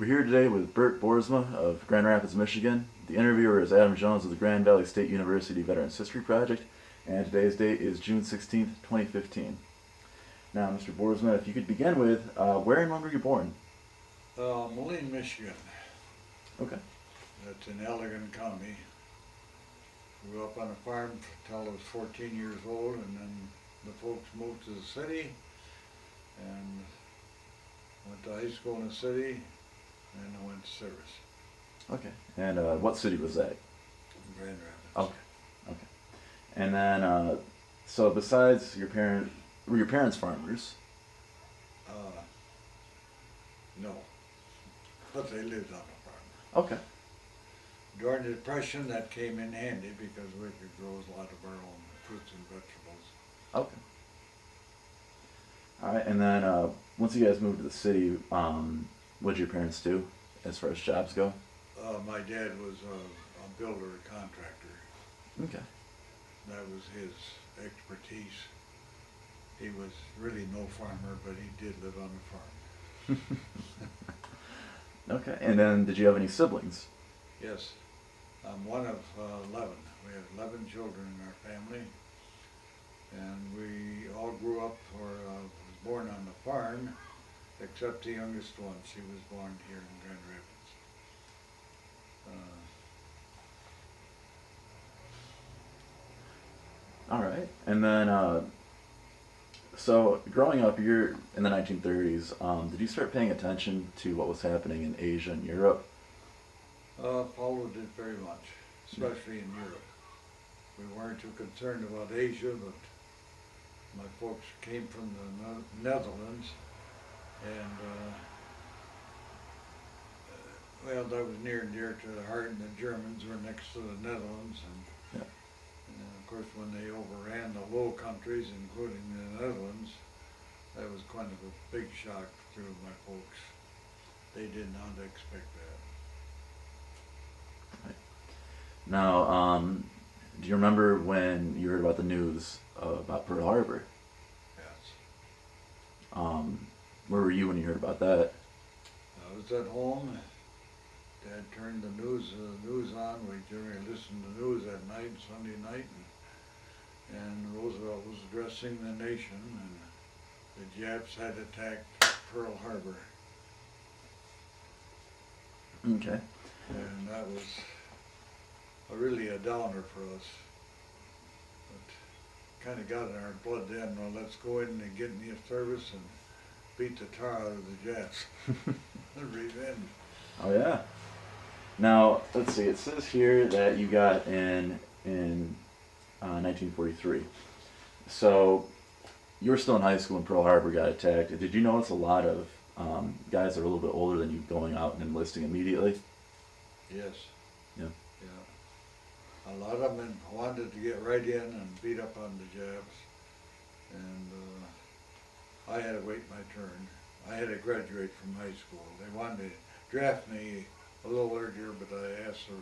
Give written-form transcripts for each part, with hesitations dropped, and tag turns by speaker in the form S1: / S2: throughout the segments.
S1: We're here today with Bert Boersma of Grand Rapids, Michigan. The interviewer is Adam Jones of the Grand Valley State University Veterans History Project, and today's date is June 16th, 2015. Now, Mr. Boersma, if you could begin with, where and when were you born?
S2: Moline, Michigan.
S1: Okay.
S2: That's in Allegan County. Grew up on a farm until I was 14 years old, and then the folks moved to the city, and went to high school in the city, and I went to service.
S1: Okay. And what city was that?
S2: Grand Rapids.
S1: Okay. Okay. And then, so besides your were your parents farmers?
S2: No, but they lived on a farm.
S1: Okay.
S2: During the Depression, that came in handy because we could grow a lot of our own fruits and vegetables.
S1: Okay. All right. And then, once you guys moved to the city, what did your parents do as far as jobs go?
S2: My dad was a builder, a contractor.
S1: Okay.
S2: That was his expertise. He was really no farmer, but he did live on the farm.
S1: Okay. And then, did you have any siblings?
S2: Yes, I'm one of 11. We have 11 children in our family, and we all grew up was born on the farm, except the youngest one. She was born here in Grand Rapids.
S1: All right. And then, so growing up, you're in the 1930s. Did you start paying attention to what was happening in Asia and Europe?
S2: Followed it very much, especially in Europe. We weren't too concerned about Asia, but my folks came from the Netherlands, and well, that was near and dear to the heart, and the Germans were next to the Netherlands, and,
S1: Yeah.
S2: and of course when they overran the Low Countries, including the Netherlands, that was kind of a big shock to my folks. They did not expect that.
S1: Now, do you remember when you heard about the news about Pearl Harbor?
S2: Yes.
S1: Where were you when you heard about that?
S2: I was at home. Dad turned the news on. We generally listened to the news at night, Sunday night, and Roosevelt was addressing the nation, and the Japs had attacked Pearl Harbor.
S1: Okay.
S2: And that was really a downer for us. But kind of got in our blood then. Well, let's go in and get in the service and beat the tar out of the Jats. Revenge.
S1: Oh yeah. Now let's see. It says here that you got in 1943. So you were still in high school when Pearl Harbor got attacked. Did you notice a lot of guys that were a little bit older than you going out and enlisting immediately?
S2: Yes.
S1: Yeah.
S2: Yeah. A lot of them wanted to get right in and beat up on the Japs, and I had to wait my turn. I had to graduate from high school. They wanted to draft me a little earlier, but I asked the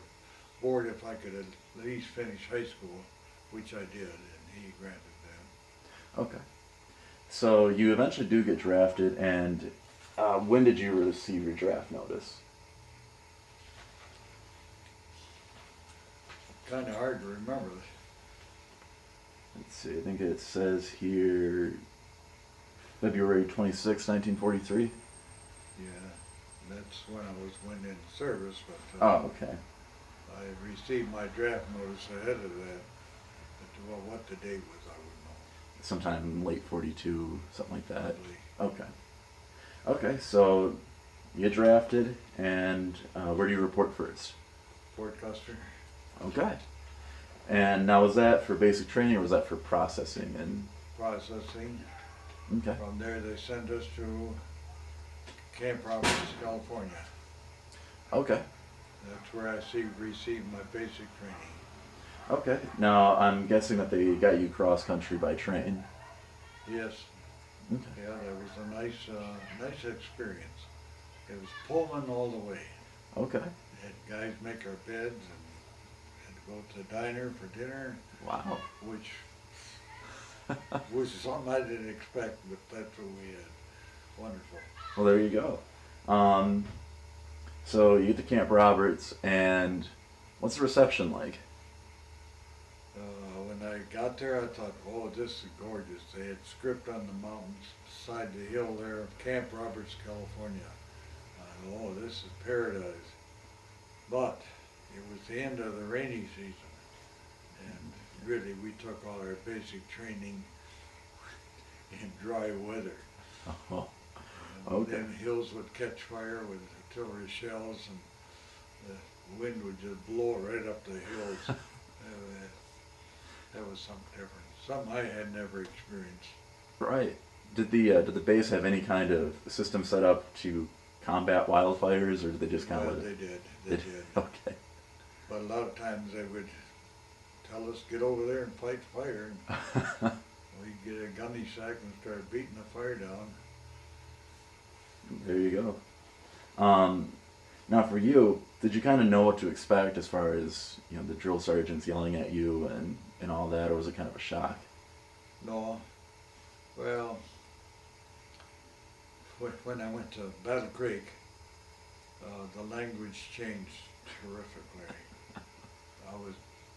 S2: board if I could at least finish high school, which I did, and he granted that.
S1: Okay. So you eventually do get drafted, and when did you receive your draft notice?
S2: Kind of hard to remember.
S1: Let's see. I think it says here February 26, 1943.
S2: Yeah, that's when I went in service, but
S1: Oh, okay.
S2: I received my draft notice ahead of that. But what the date was, I wouldn't know.
S1: Sometime late 42, something like that.
S2: Probably.
S1: Okay. Okay, so you get drafted, and where do you report first?
S2: Fort Custer.
S1: Okay. And now, was that for basic training, or was that for processing? And
S2: Processing.
S1: okay.
S2: From there, they sent us to Camp Roberts, California.
S1: Okay.
S2: That's where I received my basic training.
S1: Okay. Now, I'm guessing that they got you cross country by train.
S2: Yes.
S1: Okay.
S2: Yeah, that was a nice experience. It was Pullman all the way.
S1: Okay.
S2: Had guys make our beds and had to go to the diner for dinner.
S1: Wow.
S2: Which was something I didn't expect, but that's what we had. Wonderful.
S1: Well, there you go. So you get to Camp Roberts, and what's the reception like?
S2: When I got there, I thought, oh, this is gorgeous. They had script on the mountains beside the hill there of Camp Roberts, California. I thought, oh, this is paradise. But it was the end of the rainy season, and really we took all our basic training in dry weather.
S1: Oh,
S2: And
S1: okay.
S2: then hills would catch fire with artillery shells, and the wind would just blow it right up the hills. That was something different, something I had never experienced.
S1: Right. Did the base have any kind of system set up to combat wildfires, or did they just kind
S2: Well,
S1: of?
S2: they did, they did.
S1: Okay.
S2: But a lot of times they would tell us, get over there and fight fire. And we'd get a gunny sack and start beating the fire down.
S1: There you go. Now for you, did you kind of know what to expect as far as the drill sergeants yelling at you and all that, or was it kind of a shock?
S2: No, well, when I went to Battle Creek, the language changed terrifically. I was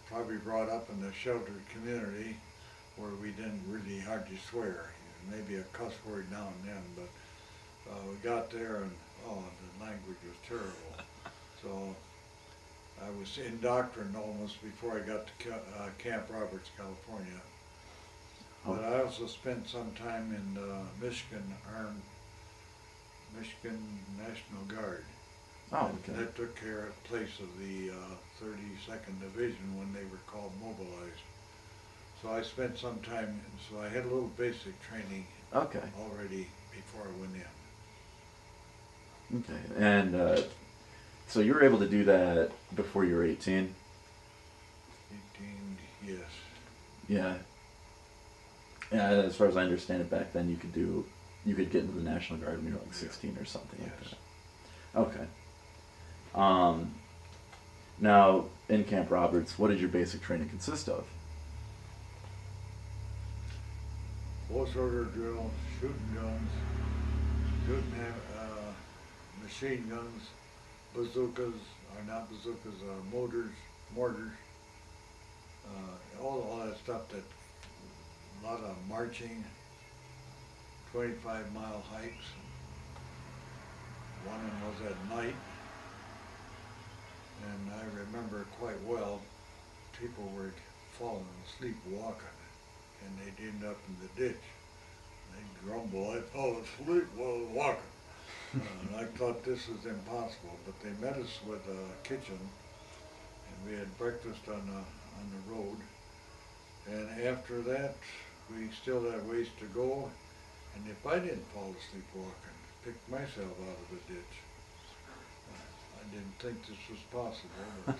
S2: probably brought up in a sheltered community where we didn't really hardly swear. Maybe a cuss word now and then, but we got there and, oh, the language was terrible. So I was indoctrined almost before I got to Camp Roberts, California. But I also spent some time in Michigan National Guard.
S1: Oh,
S2: And
S1: okay.
S2: that took place of the 32nd Division when they were called mobilized. So I spent some time, so I had a little basic training
S1: Okay.
S2: already before I went in.
S1: Okay. And so you were able to do that before you were 18?
S2: 18, yes.
S1: Yeah. Yeah. As far as I understand it, back then you could get into the National Guard when you were like 16 or something like
S2: Yes.
S1: that. Okay. Now, in Camp Roberts, what did your basic training consist of?
S2: Close order drill, shooting guns, machine guns, bazookas, or not bazookas, mortars, all that stuff a lot of marching, 25-mile hikes. One of them was at night, and I remember quite well, people were falling asleep walking, and they'd end up in the ditch. They'd grumble, I fell asleep while I was walking. And I thought this was impossible, but they met us with a kitchen, and we had breakfast on the road. And after that, we still had ways to go, and if I didn't fall asleep walking, pick myself out of the ditch. I didn't think this was possible, but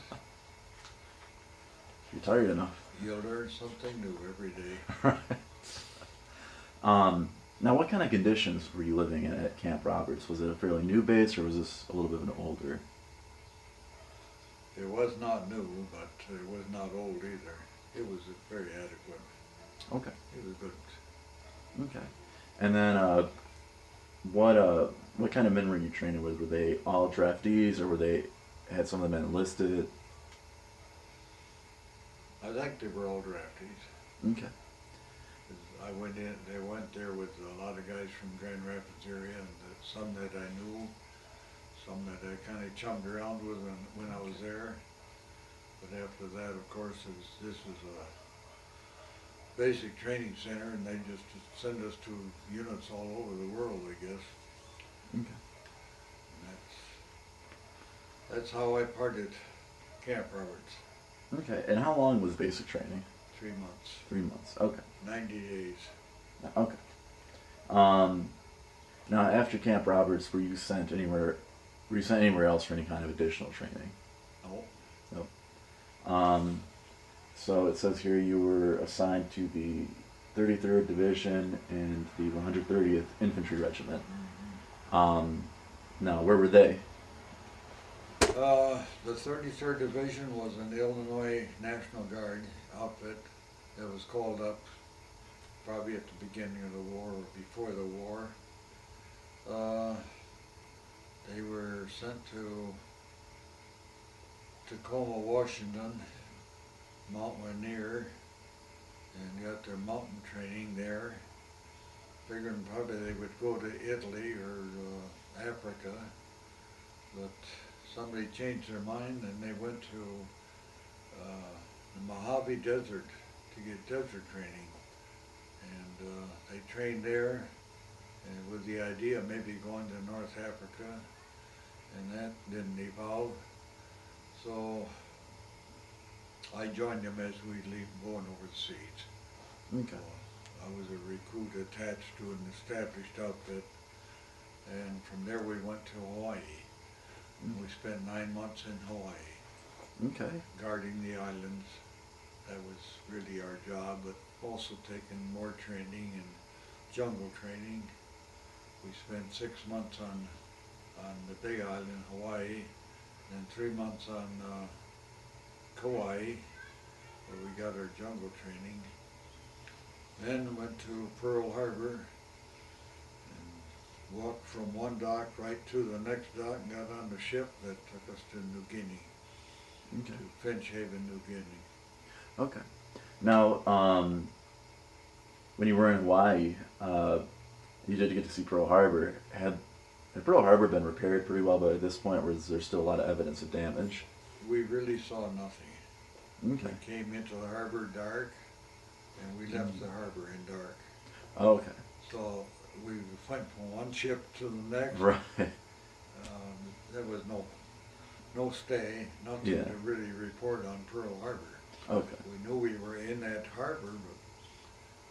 S1: You're tired enough.
S2: you learn something new every day.
S1: Right. Now, what kind of conditions were you living in at Camp Roberts? Was it a fairly new base, or was this a little bit of an older?
S2: It was not new, but it was not old either. It was very adequate.
S1: Okay.
S2: It was good.
S1: Okay. And then, what kind of men were you training with? Were they all draftees, or had some of them enlisted?
S2: I think they were all draftees.
S1: Okay.
S2: I went in, they went there with a lot of guys from Grand Rapids area, and some that I knew, some that I kind of chummed around with when I was there. But after that, of course, this was a basic training center, and they just send us to units all over the world, I guess.
S1: Okay.
S2: And that's how I parted Camp Roberts.
S1: Okay. And how long was basic training?
S2: 3 months.
S1: 3 months. Okay.
S2: 90 days.
S1: Okay. Now, after Camp Roberts, were you sent anywhere? Were you sent anywhere else for any kind of additional training?
S2: No.
S1: Nope. So it says here you were assigned to the 33rd Division and the 130th Infantry Regiment. Now, where were they?
S2: The 33rd Division was an Illinois National Guard outfit that was called up probably at the beginning of the war or before the war. They were sent to Tacoma, Washington, Mount Rainier, and got their mountain training there. Figuring probably they would go to Italy or Africa, but somebody changed their mind and they went to the Mojave Desert to get desert training. And they trained there and with the idea of maybe going to North Africa, and that didn't evolve. So I joined them as we leave going overseas.
S1: Okay.
S2: So I was a recruit attached to an established outfit, and from there we went to Hawaii. And we spent 9 months in Hawaii.
S1: Okay.
S2: Guarding the islands. That was really our job, but also taking more training and jungle training. We spent 6 months on the big island, Hawaii, and 3 months on Kauai, where we got our jungle training. Then went to Pearl Harbor and walked from one dock right to the next dock and got on the ship that took us to New Guinea,
S1: Okay.
S2: to Finch Haven, New Guinea.
S1: Okay. Now, when you were in Hawaii, you did get to see Pearl Harbor. Had Pearl Harbor been repaired pretty well by this point, or was there still a lot of evidence of damage?
S2: We really saw nothing.
S1: Okay.
S2: We came into the harbor dark, and we left the harbor in dark.
S1: Oh, okay.
S2: So we went from one ship to the next.
S1: Right.
S2: There was no stay, nothing
S1: Yeah.
S2: to really report on Pearl Harbor.
S1: Okay.
S2: We knew we were in that harbor, but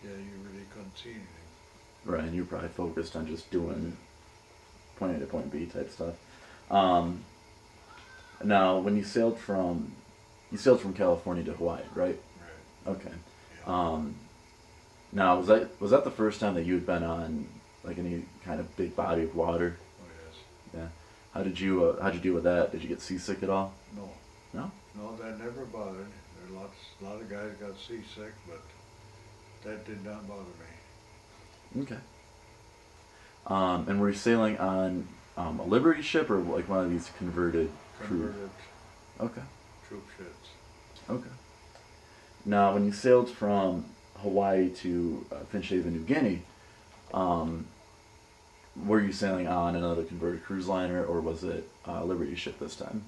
S2: yeah, you really couldn't see anything.
S1: Right, and you're probably focused on just doing point A to point B type stuff. Now, when you sailed from California to Hawaii, right?
S2: Right.
S1: Okay.
S2: Yeah.
S1: Now, was that the first time that you had been on like any kind of big body of water?
S2: Oh yes.
S1: Yeah. How'd you deal with that? Did you get seasick at all?
S2: No.
S1: No.
S2: No, that never bothered. There are a lot of guys got seasick, but that did not bother me.
S1: Okay. And were you sailing on a Liberty ship or like one of these converted crew?
S2: Converted
S1: Okay.
S2: troop ships.
S1: Okay. Now, when you sailed from Hawaii to Finch Haven, New Guinea, were you sailing on another converted cruise liner, or was it a Liberty ship this time?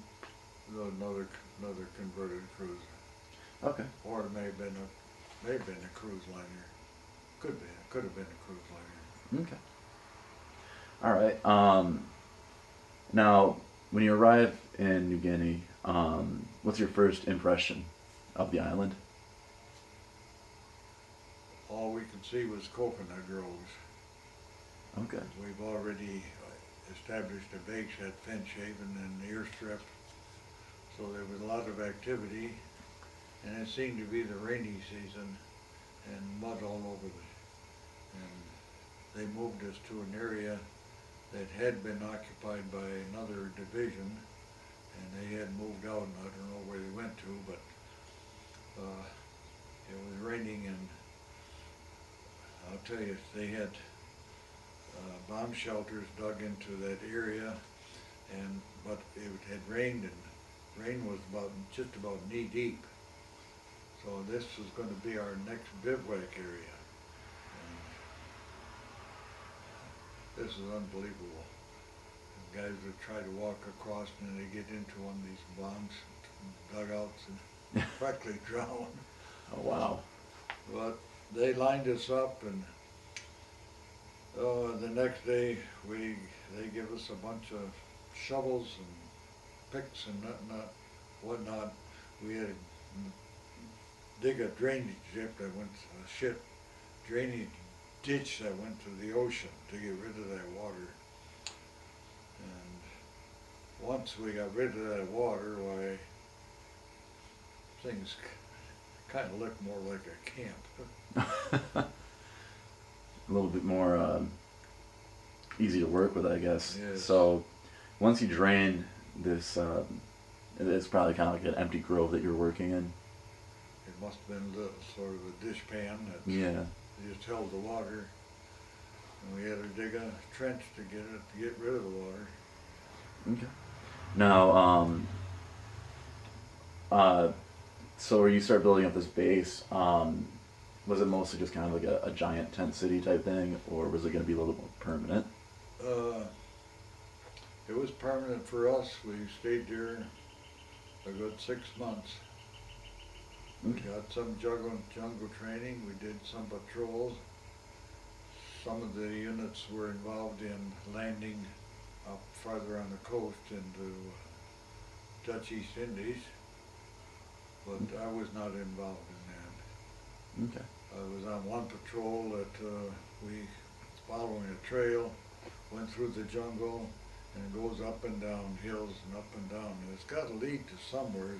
S2: Another converted cruiser.
S1: Okay.
S2: Or it may have been a cruise liner. Could have been a cruise liner.
S1: Okay. All right. Now, when you arrive in New Guinea, what's your first impression of the island?
S2: All we could see was coconut groves.
S1: Okay.
S2: We've already established a base at Finch Haven and the airstrip, so there was a lot of activity, and it seemed to be the rainy season and mud all over and they moved us to an area that had been occupied by another division, and they had moved out, and I don't know where they went to, but it was raining, and I'll tell you, they had bomb shelters dug into that area, but it had rained, and rain was just about knee deep. So this was going to be our next bivouac area. And this is unbelievable. The guys would try to walk across and they get into one of these bombs dugouts and practically drown.
S1: Oh, wow.
S2: But they lined us up, and the next day they give us a bunch of shovels and picks and whatnot. We had to dig a drainage drainage ditch that went to the ocean to get rid of that water. And once we got rid of that water, why, things kind of looked more like a camp.
S1: A little bit more easy to work with, I guess.
S2: Yes.
S1: So once you drain this, it's probably kind of like an empty grove that you're working in.
S2: It must have been a little sort of a dish pan that
S1: Yeah.
S2: just held the water, and we had to dig a trench to get rid of the water.
S1: Okay. Now, uh, so where you start building up this base, was it mostly just kind of like a giant tent city type thing, or was it going to be a little more permanent?
S2: Uh, it was permanent for us. We stayed there a good 6 months. We
S1: Okay.
S2: got some jungle training. We did some patrols. Some of the units were involved in landing up farther on the coast into Dutch East Indies, but I was not involved in that.
S1: Okay.
S2: I was on one patrol that we, following a trail, went through the jungle and it goes up and down hills and up and down. And it's got to lead to somewhere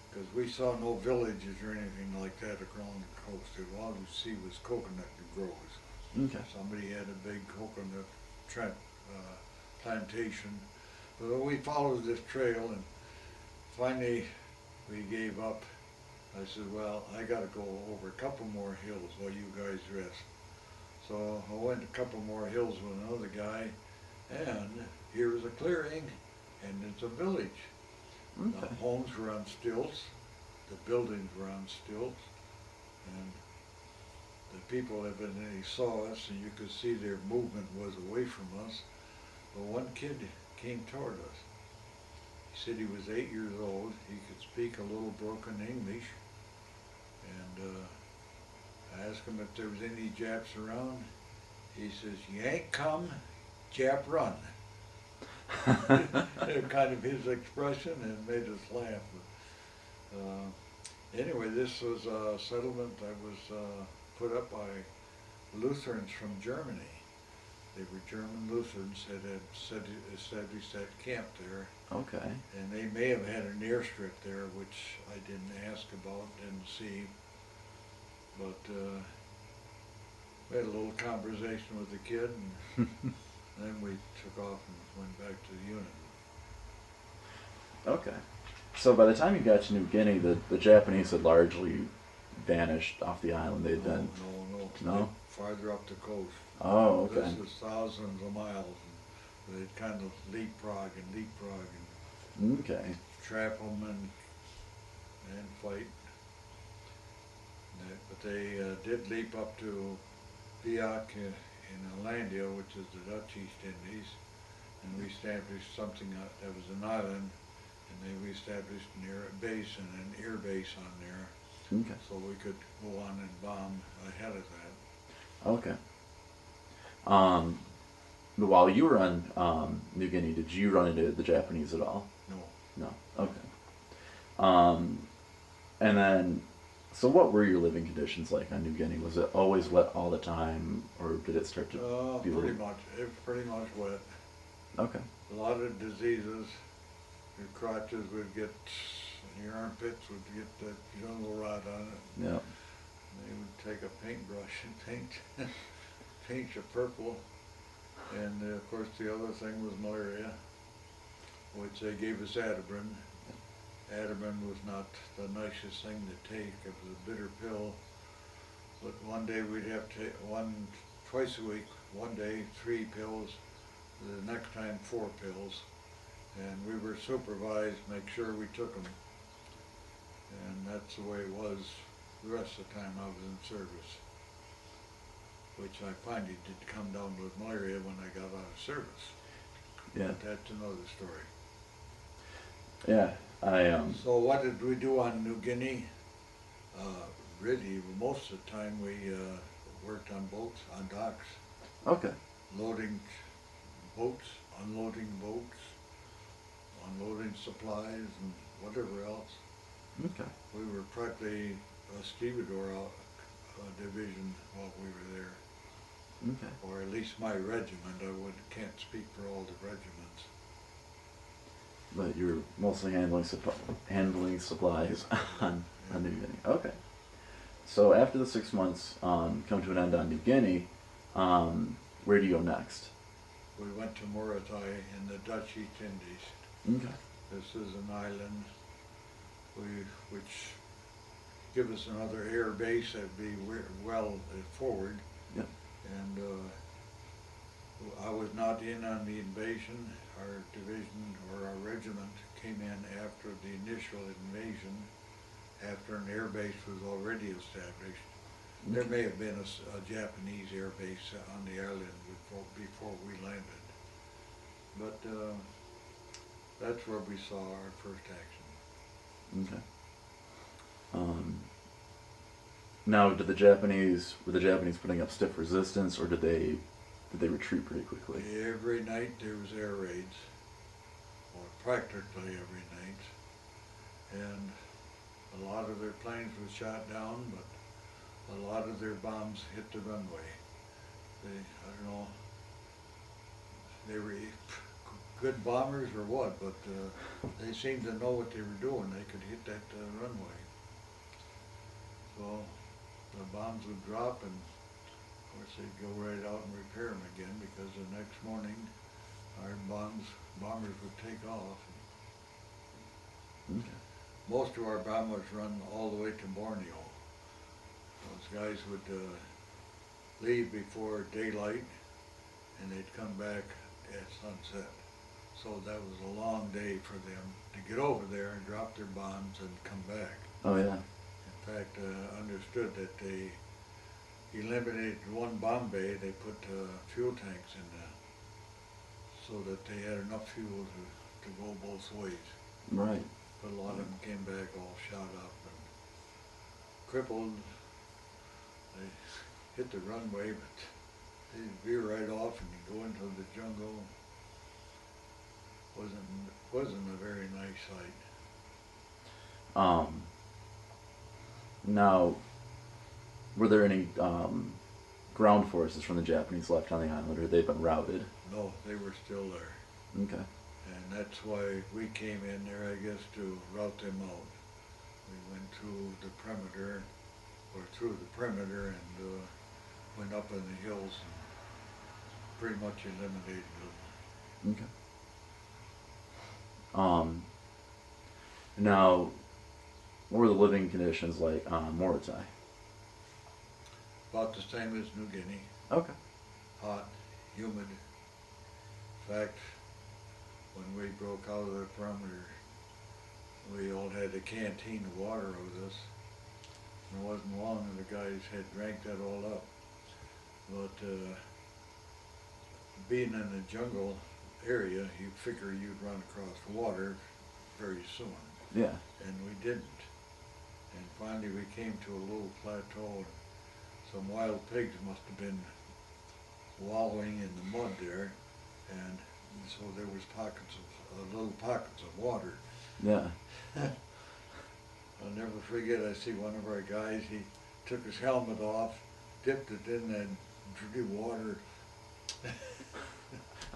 S2: because we saw no villages or anything like that along the coast. All we see was coconut groves.
S1: Okay.
S2: Somebody had a big coconut plantation. But we followed this trail and finally we gave up. I said, well, I got to go over a couple more hills while you guys rest. So I went a couple more hills with another guy, and here was a clearing, and it's a village.
S1: Okay.
S2: The homes were on stilts, the buildings were on stilts, and the people that they saw us, and you could see their movement was away from us. But one kid came toward us. He said he was 8 years old. He could speak a little broken English. And I asked him if there was any Japs around. He says, "Yank come, Jap run." Kind of his expression, and made us laugh. Anyway, this was a settlement that was put up by Lutherans from Germany. They were German Lutherans that had established that camp there.
S1: Okay.
S2: And they may have had an airstrip there, which I didn't ask about, didn't see. But we had a little conversation with the kid, and then we took off and went back to the unit.
S1: Okay. So by the time you got to New Guinea, the Japanese had largely vanished off the island. They'd been. No?
S2: Farther up the coast.
S1: Oh, okay.
S2: This is thousands of miles. And they'd kind of leapfrog and
S1: Okay.
S2: trap them and fight. But they did leap up to Biak in Alandia, which is the Dutch East Indies, and we established something that was an island, and they established an air base on there,
S1: Okay.
S2: so we could go on and bomb ahead of that.
S1: Okay. But while you were on New Guinea, did you run into the Japanese at all?
S2: No.
S1: No. Okay. And then, so what were your living conditions like on New Guinea? Was it always wet all the time, or did it start to be
S2: pretty much. It was pretty much wet.
S1: Okay.
S2: A lot of diseases. Your crotches would get, your armpits would get that jungle rot on it.
S1: Yeah.
S2: They would take a paintbrush and paint you purple. And of course the other thing was malaria, which they gave us Adabrin. Adabrin was not the nicest thing to take. It was a bitter pill. But one day we'd have to take twice a week, one day 3 pills, the next time 4 pills. And we were supervised, make sure we took them. And that's the way it was the rest of the time I was in service. Which I finally did come down with malaria when I got out of service.
S1: Yeah.
S2: But that's another story.
S1: Yeah.
S2: So what did we do on New Guinea? Really, most of the time we worked on boats, on docks.
S1: Okay.
S2: Loading boats, unloading supplies and whatever else.
S1: Okay.
S2: We were practically a stevedore division while we were there.
S1: Okay.
S2: Or at least my regiment. I can't speak for all the regiments.
S1: But you're mostly handling supplies on New Guinea. Okay. So after the 6 months come to an end on New Guinea, where do you go next?
S2: We went to Moratai in the Dutch East Indies.
S1: Okay.
S2: This is an island which give us another air base that'd be well forward.
S1: Yeah.
S2: And I was not in on the invasion. Our division or our regiment came in after the initial invasion, after an air base was already established. There may have been a Japanese air base on the island before we landed. But that's where we saw our first action.
S1: Okay. Now, were the Japanese putting up stiff resistance, or did they retreat pretty quickly?
S2: Every night there was air raids, or practically every night, and a lot of their planes were shot down, but a lot of their bombs hit the runway. I don't know, they were good bombers or what, but they seemed to know what they were doing. They could hit that runway. So the bombs would drop, and of course they'd go right out and repair them again, because the next morning our bombers would take off.
S1: Okay.
S2: Most of our bombers run all the way to Borneo. Those guys would leave before daylight, and they'd come back at sunset. So that was a long day for them to get over there and drop their bombs and come back.
S1: Oh yeah.
S2: In fact, understood that they eliminated one bomb bay. They put fuel tanks in there so that they had enough fuel to go both ways.
S1: Right.
S2: But a lot of them came back all shot up and crippled. They hit the runway, but they'd veer right off and go into the jungle. Wasn't a very nice sight.
S1: Now, were there any ground forces from the Japanese left on the island, or had they been routed?
S2: No, they were still there.
S1: Okay.
S2: And that's why we came in there, I guess, to rout them out. We went through the perimeter, and went up in the hills and pretty much eliminated them.
S1: Okay. Now, what were the living conditions like on Moratai?
S2: About the same as New Guinea.
S1: Okay.
S2: Hot, humid. In fact, when we broke out of the perimeter, we all had a canteen of water with us. And it wasn't long and the guys had drank that all up. But being in the jungle area, you figure you'd run across water very soon.
S1: Yeah.
S2: And we didn't. And finally we came to a little plateau, and some wild pigs must have been wallowing in the mud there, and so there was little pockets of water.
S1: Yeah.
S2: I'll never forget, I see one of our guys, he took his helmet off, dipped it in that dirty water,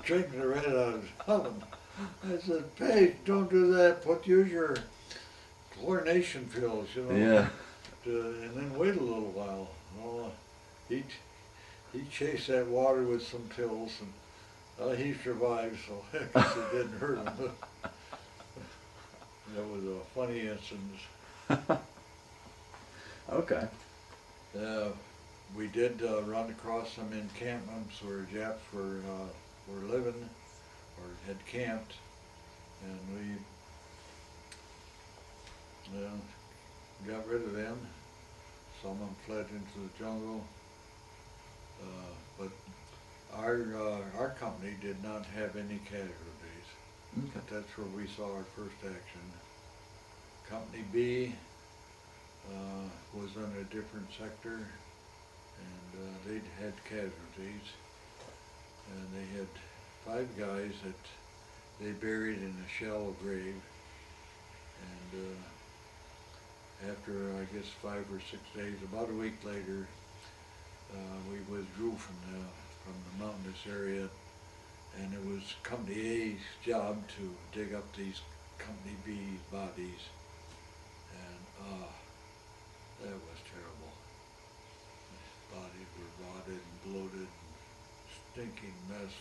S2: drinking the red out of his helmet. I said, Paige, don't do that, use your chlorination pills, you know.
S1: Yeah.
S2: And then wait a little while. Well, he chased that water with some pills, and he survived, so I guess it didn't hurt him. That was a funny incident.
S1: Okay.
S2: We did run across some encampments where Japs were living or had camped, and we got rid of them. Some of them fled into the jungle, but our company did not have any casualties.
S1: Okay.
S2: That's where we saw our first action. Company B was in a different sector, and they'd had casualties, and they had 5 guys that they buried in a shallow grave, and after I guess 5 or 6 days, about a week later, we withdrew from the mountainous area, and it was Company A's job to dig up these Company B's bodies, and that was terrible. The bodies were rotted and bloated, and stinking mess.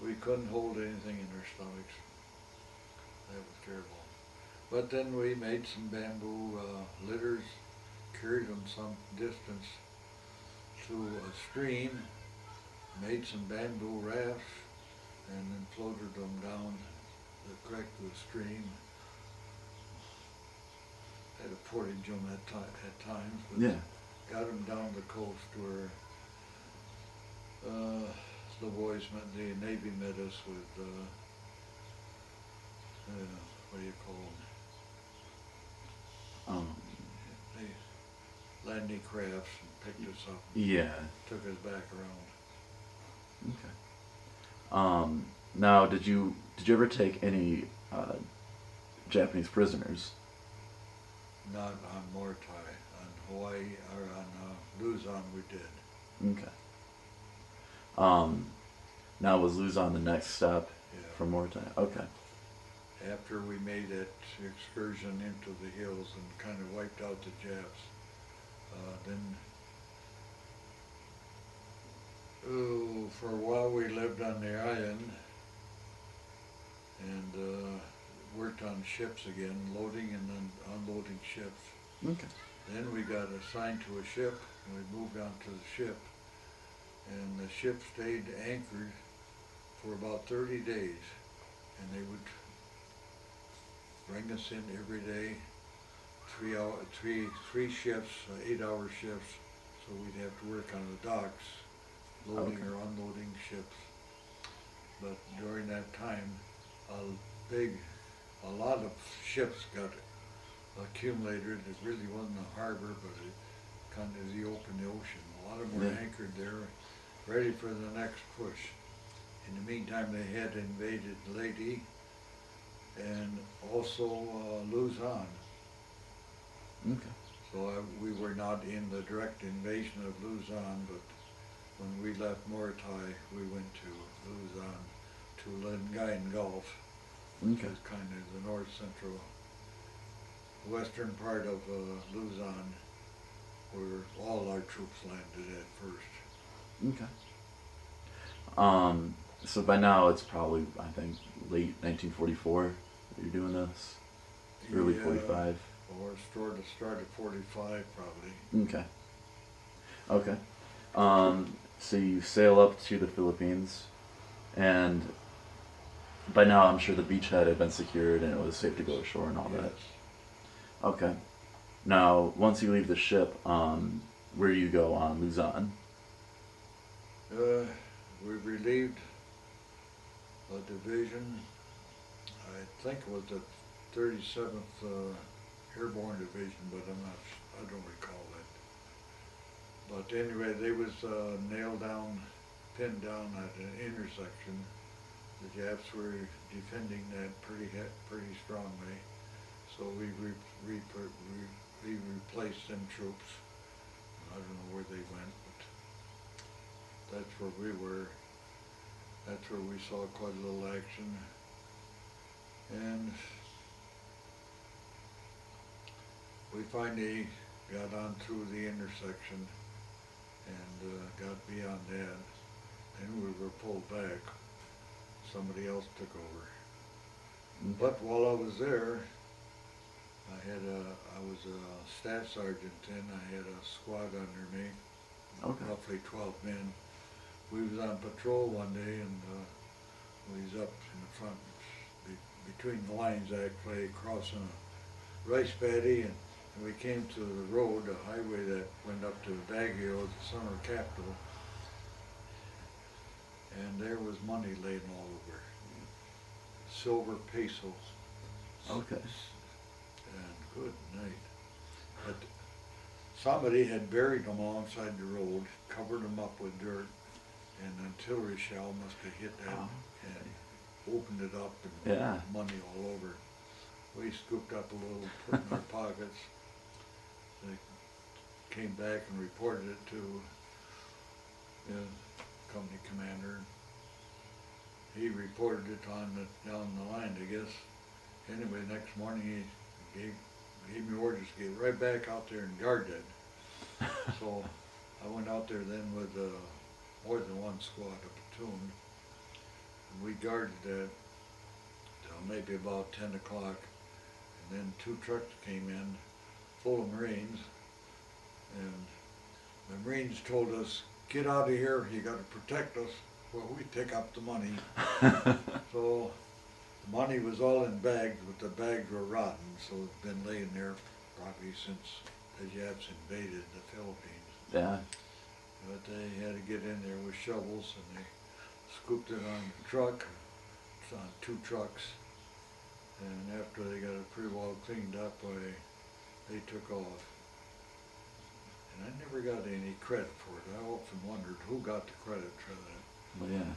S2: We couldn't hold anything in our stomachs. That was terrible. But then we made some bamboo litters, carried them some distance to a stream, made some bamboo rafts and then floated them down the creek to the stream. Had a portage on that at times, but
S1: Yeah.
S2: got them down the coast where the boys the Navy met us with what do you call them? They landing crafts and picked us up. And
S1: Yeah.
S2: took us back around.
S1: Okay. Now, did you ever take any Japanese prisoners?
S2: Not on Moratai. On Hawaii or on Luzon we did.
S1: Okay. Now was Luzon the next stop
S2: Yeah.
S1: from Moratai? Okay.
S2: After we made that excursion into the hills and kind of wiped out the Japs, then for a while we lived on the island and worked on ships again, loading and then unloading ships.
S1: Okay.
S2: Then we got assigned to a ship and we moved on to the ship. And the ship stayed anchored for about 30 days. And they would bring us in every day, 3 shifts, 8-hour shifts. So we'd have to work on the docks, loading or unloading ships. But during that time, a lot of ships got accumulated. It really wasn't a harbor, but it kind of the open ocean. A lot of them were anchored there, ready for the next push. In the meantime, they had invaded Leyte and also Luzon.
S1: Okay.
S2: So we were not in the direct invasion of Luzon, but when we left Moratai, we went to Luzon, to Lingayen Gulf, which is kind of the north central western part of Luzon, where all our troops landed at first.
S1: Okay. So by now it's probably, I think, late 1944 that you're doing this? Early 45?
S2: Or start at 45 probably.
S1: Okay. Okay. So you sail up to the Philippines, and by now I'm sure the beachhead had been secured and it was safe to go ashore and all that. Okay. Now, once you leave the ship, where do you go on Luzon?
S2: We relieved a division, I think it was the 37th Airborne Division, but I don't recall it. But anyway, they was nailed down, pinned down at an intersection. The Japs were defending that pretty strongly, so we replaced them troops. I don't know where they went, but that's where we were. That's where we saw quite a little action. And we finally got on through the intersection and got beyond that. Then we were pulled back. Somebody else took over. But while I was there, I was a staff sergeant then. I had a squad under me, roughly 12 men. We was on patrol one day and we was up in the front, between the lines actually, crossing a rice paddy, and we came to the road, a highway that went up to Baguio, the summer capital, and there was money laying all over. Silver pesos.
S1: Okay.
S2: And good night. But somebody had buried them alongside the road, covered them up with dirt, and an artillery shell must have hit that and opened it up and money all over. We scooped up a little, put in our pockets. They came back and reported it to the company commander. He reported it down the line, I guess. Anyway, next morning he gave me orders to get right back out there and guard that. So I went out there then with more than one squad, a platoon, and we guarded that till maybe about 10 o'clock, and then 2 trucks came in full of Marines, and the Marines told us, get out of here, you gotta protect us. Well, we take up the money. So the money was all in bags, but the bags were rotten, so it's been laying there probably since the Japs invaded the Philippines.
S1: Yeah.
S2: But they had to get in there with shovels, and they scooped it on the truck, it's on 2 trucks. And after they got it pretty well cleaned up, they took off. And I never got any credit for it. I often wondered who got the credit for that.
S1: Well, yeah.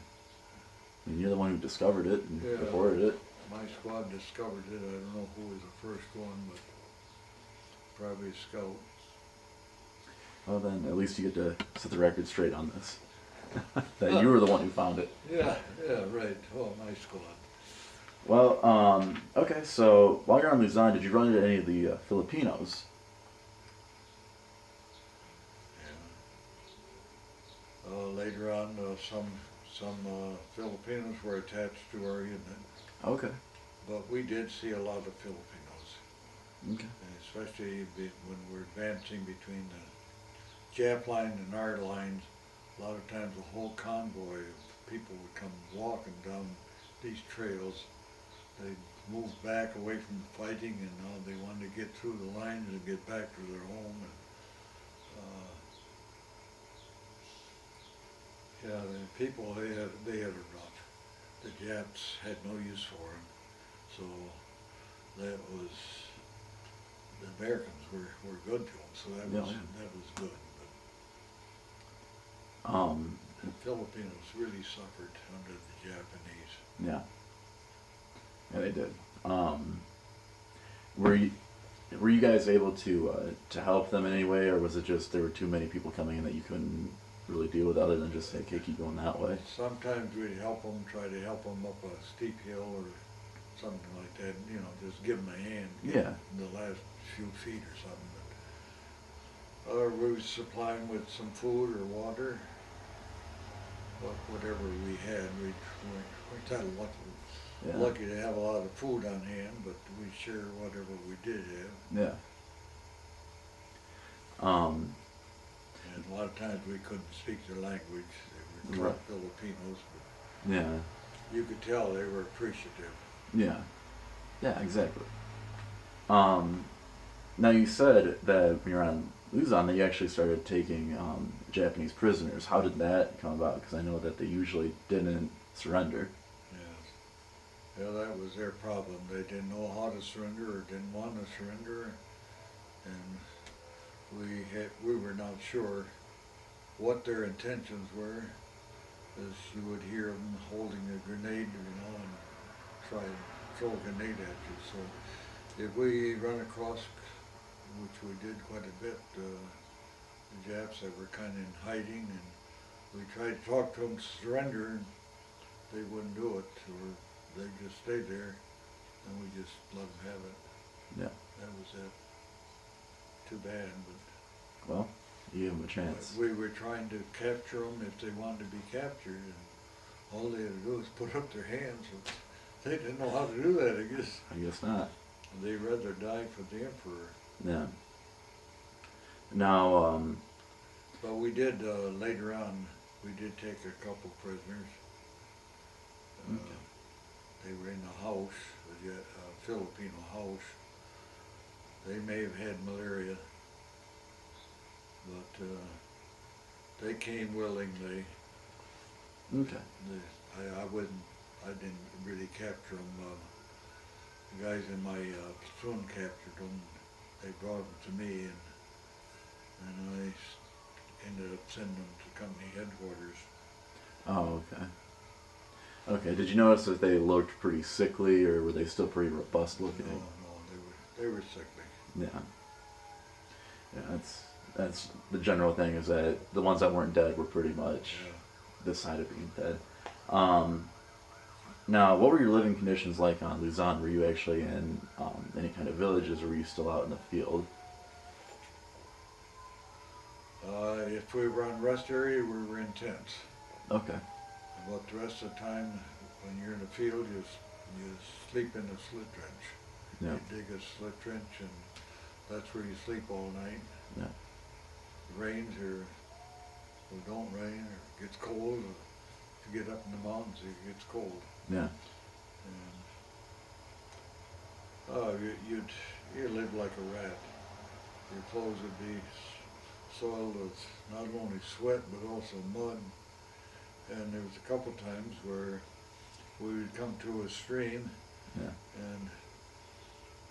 S1: I mean, you're the one who discovered it and
S2: Yeah.
S1: reported it.
S2: My squad discovered it. I don't know who was the first one, but probably a scout.
S1: Well, then at least you get to set the record straight on this. That you were the one who found it.
S2: Yeah, right. Oh, my squad.
S1: Well, okay, so while you're on Luzon, did you run into any of the Filipinos?
S2: Yeah. Later on, some Filipinos were attached to our unit,
S1: Okay.
S2: but we did see a lot of Filipinos,
S1: Okay.
S2: and especially when we're advancing between the Jap line and our lines. A lot of times, a whole convoy of people would come walking down these trails. They moved back away from the fighting, and now they wanted to get through the lines and get back to their home. And, yeah, the people, they had it rough. The Japs had no use for them, so that was, the Americans were good to them, so that was good. But the Filipinos really suffered under the Japanese.
S1: Yeah. Yeah, they did. Were you guys able to help them in any way, or was it just there were too many people coming in that you couldn't really deal with, other than just say, okay, keep going that way?
S2: Sometimes we'd help them, try to help them up a steep hill or something like that, you know, just give them a hand.
S1: Yeah.
S2: The last few feet or something. But, or we would supply them with some food or water, but whatever we had, we kind of lucky to have a lot of food on hand, but we share whatever we did have.
S1: Yeah.
S2: And a lot of times we couldn't speak their language. They were
S1: Right.
S2: Filipinos, but
S1: Yeah.
S2: you could tell they were appreciative.
S1: Yeah. Yeah, exactly. Now you said that when you're on Luzon that you actually started taking Japanese prisoners. How did that come about? Because I know that they usually didn't surrender.
S2: Yes. Yeah, that was their problem. They didn't know how to surrender or didn't want to surrender, and we were not sure what their intentions were, as you would hear them holding a grenade, you know, and try and throw a grenade at you. So if we run across, which we did quite a bit, the Japs that were kind of in hiding, and we tried to talk to them to surrender, and they wouldn't do it, or they just stayed there, and we just let them have it.
S1: Yeah.
S2: That was it. Too bad, but
S1: Well, you gave them a chance.
S2: we were trying to capture them if they wanted to be captured, and all they had to do was put up their hands. They didn't know how to do that, I guess.
S1: I guess not.
S2: They'd rather die for the emperor.
S1: Yeah. Now,
S2: But we did, later on, we did take a couple prisoners.
S1: Okay.
S2: They were in a house, a Filipino house. They may have had malaria, but they came willingly.
S1: okay.
S2: I didn't really capture them. The guys in my platoon captured them. They brought them to me, and I ended up sending them to company headquarters.
S1: Oh, okay. Okay. Did you notice that they looked pretty sickly, or were they still pretty robust looking?
S2: No, they were sickly.
S1: Yeah. Yeah, that's the general thing, is that the ones that weren't dead were pretty much this side of being dead. Now, what were your living conditions like on Luzon? Were you actually in any kind of villages, or were you still out in the field?
S2: If we were on rest area, we were in tents.
S1: Okay.
S2: But the rest of the time, when you're in the field, you sleep in a slit trench.
S1: Yeah.
S2: You dig a slit trench, and that's where you sleep all night.
S1: Yeah.
S2: It rains or or don't rain, or it gets cold. If you get up in the mountains, it gets cold.
S1: Yeah.
S2: And you'd live like a rat. Your clothes would be soiled with not only sweat but also mud. And there was a couple times where we would come to a stream,
S1: Yeah.
S2: and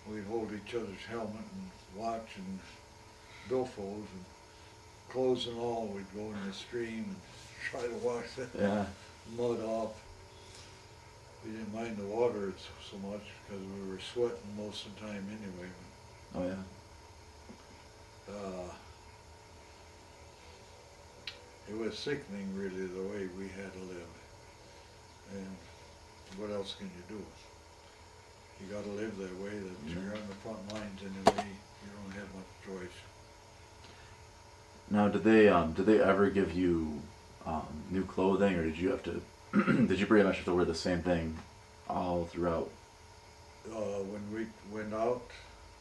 S2: we'd hold each other's helmet and watch and billfolds and clothes and all. We'd go in the stream and try to wash the
S1: Yeah.
S2: mud off. We didn't mind the water so much because we were sweating most of the time anyway.
S1: Oh yeah.
S2: It was sickening, really, the way we had to live. And what else can you do? You got to live that way. That you're on the front lines anyway. You don't have much choice.
S1: Now, did they ever give you new clothing, or did you have to? Did you pretty much have to wear the same thing all throughout?
S2: When we went out,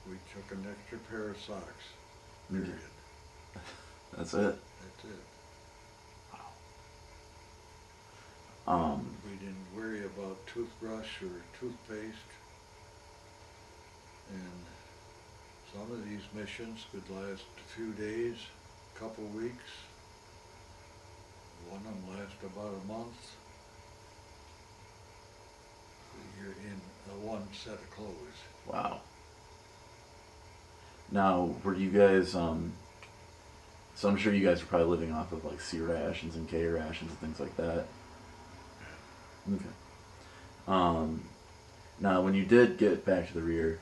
S2: we took an extra pair of socks. Period.
S1: That's it.
S2: That's it. We didn't worry about toothbrush or toothpaste. And some of these missions could last a few days, a couple weeks. One of them lasted about a month. You're in one set of clothes.
S1: Wow. Now, were you guys? So I'm sure you guys were probably living off of like C rations and K rations and things like that. Okay. Now, when you did get back to the rear,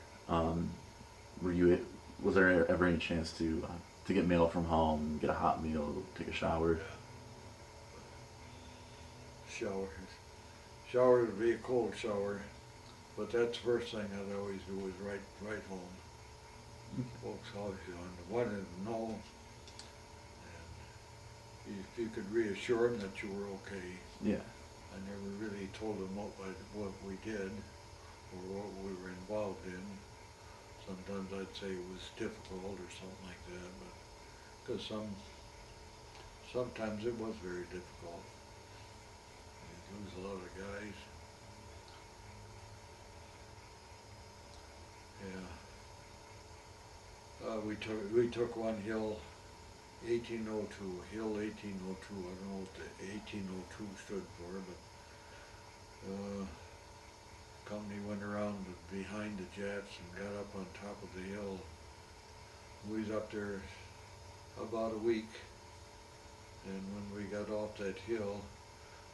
S1: was there ever any chance to get mail from home, get a hot meal, take a shower?
S2: Shower would be a cold shower, but that's the first thing I'd always do is write home. Folks always wanted to know, and if you could reassure them that you were okay.
S1: Yeah.
S2: I never really told them what we did or what we were involved in. Sometimes I'd say it was difficult or something like that, but because sometimes it was very difficult. You lose a lot of guys. Yeah. We took one hill, 1802, Hill 1802. I don't know what the 1802 stood for, but company went around behind the Jats and got up on top of the hill. We was up there about a week, and when we got off that hill,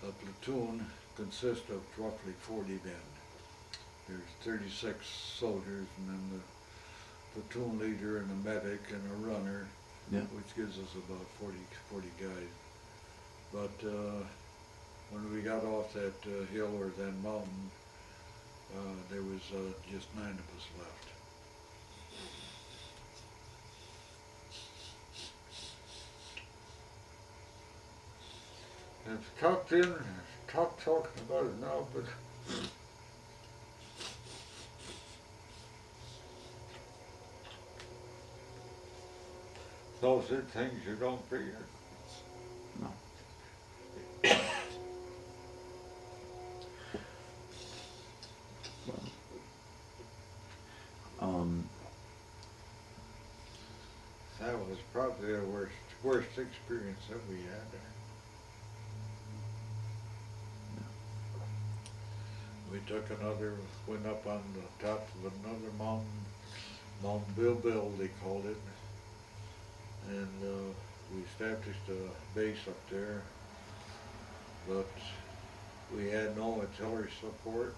S2: a platoon consists of roughly 40 men. There's 36 soldiers, and then the platoon leader and a medic and a runner, which gives us about 40 guys. But when we got off that hill or that mountain, there was just 9 of us left. It's tucked in, talking about it now, but those are things you don't figure.
S1: No.
S2: That was probably the worst experience that we had there. We went up on the top of another mountain, Mount Bilbil they called it, and we established a base up there, but we had no artillery support.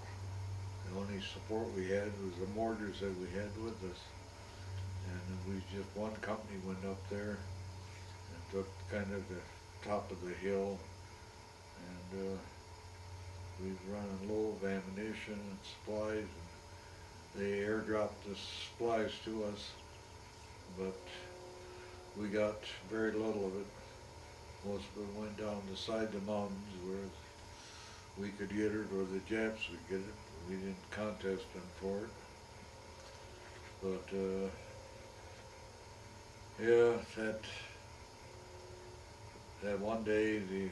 S2: The only support we had was the mortars that we had with us. And one company went up there and took kind of the top of the hill, and we was running low of ammunition and supplies, and they airdropped the supplies to us, but we got very little of it. Most of it went down the side of the mountains where we could get it or the Japs would get it. We didn't contest them for it. But yeah, that one day the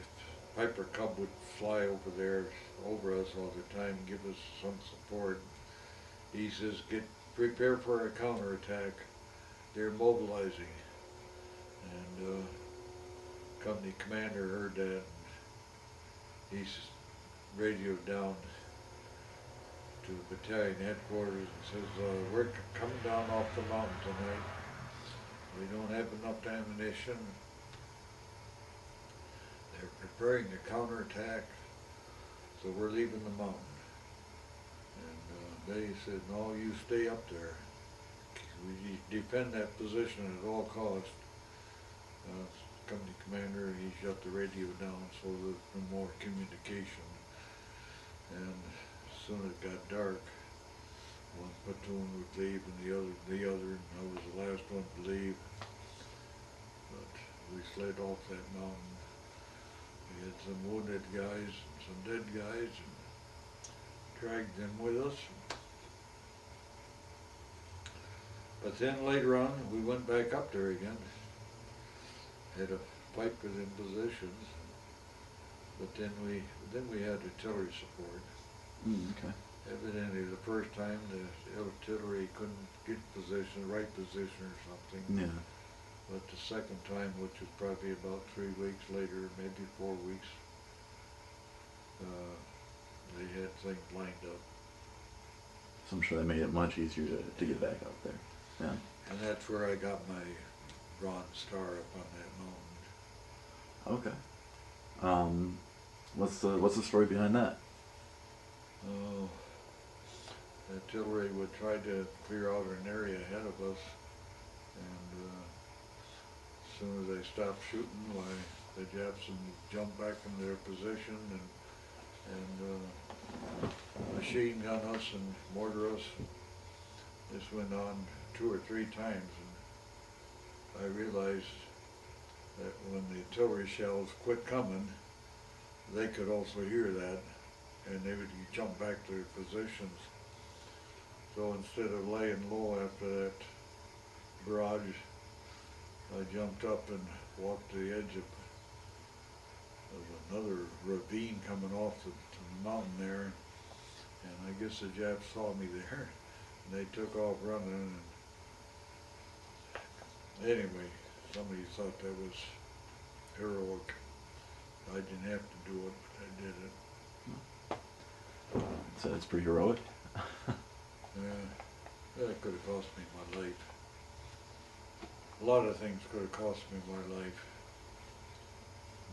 S2: Piper Cub would fly over there, over us all the time, give us some support. He says, prepare for a counterattack. They're mobilizing. And company commander heard that. And he's radioed down to battalion headquarters and says, we're coming down off the mountain tonight. We don't have enough ammunition. They're preparing a counterattack, so we're leaving the mountain. And they said, no, you stay up there. We defend that position at all costs. Company commander, he shut the radio down so there's no more communication. And as soon as it got dark, one platoon would leave and the other, and I was the last one to leave. But we slid off that mountain. We had some wounded guys and some dead guys and dragged them with us. But then later on, we went back up there again. Had a fight with them positions, but then we had artillery support.
S1: Okay.
S2: Evidently, the first time the artillery couldn't get position, right position or something.
S1: Yeah.
S2: But the second time, which was probably about 3 weeks later, maybe 4 weeks, they had things lined up.
S1: So I'm sure that made it much easier to get back up there. Yeah.
S2: And that's where I got my Bronze Star up on that mountain.
S1: Okay. What's the story behind that?
S2: Oh, the artillery would try to clear out an area ahead of us, and as soon as they stopped shooting, why the Japs would jump back into their position and machine gun us and mortar us. This went on 2 or 3 times, and I realized that when the artillery shells quit coming, they could also hear that, and they would jump back to their positions. So instead of laying low after that barrage, I jumped up and walked to the edge of another ravine coming off the mountain there, and I guess the Japs saw me there, and they took off running. And anyway, somebody thought that was heroic. I didn't have to do it, but I did it.
S1: So it's pretty heroic.
S2: Yeah, that could have cost me my life. A lot of things could have cost me my life.